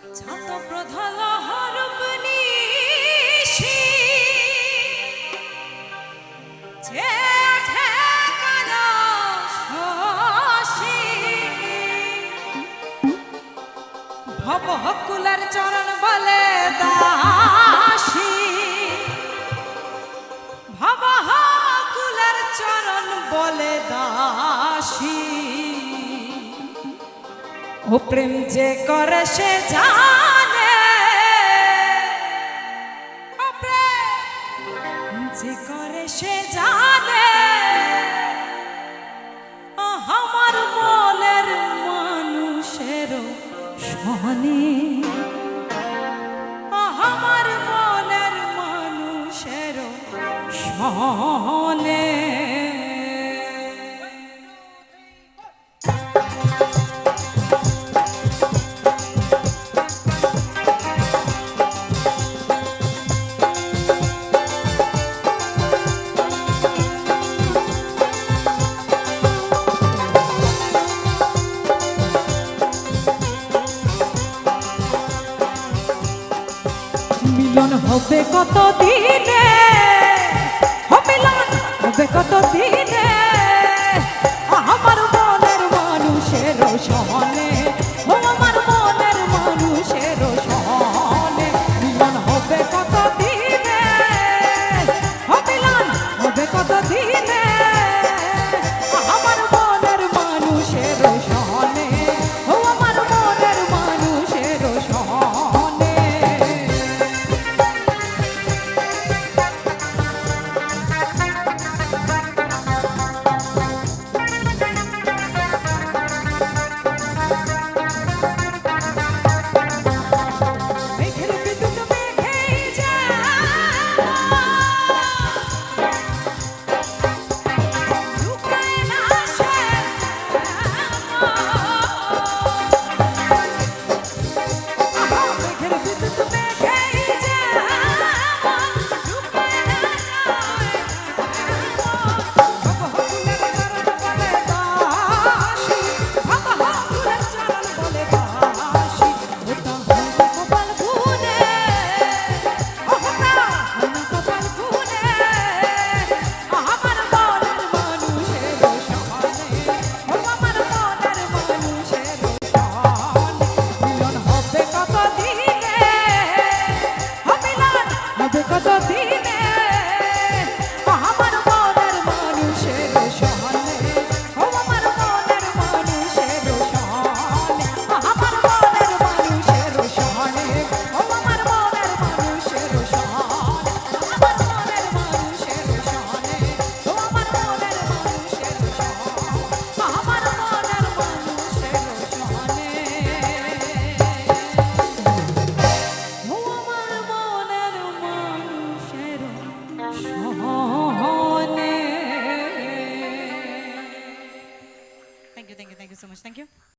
ছাত প্রধাল হরপনিশি যে ঠেকানো শশী ভবকুলের চরণ বলে দাসী ভবকুলের চরণ বলে দাসী ও প্রেম যে করে সে জানে ও প্রেম যে করে সে জানে আমার মনের মানুষের সনে আমার মনের মানুষের সনে মিলন হবে কত দিনে মিলন হবে কত দিনে আমার মনের মানুষের সনে আমার মনের মানুষের সনে মিলন হবে কত দিনে মিলন হবে কত দিনে আমার মনের মানুষের সনে আমার মনের মানুষের সনে Oh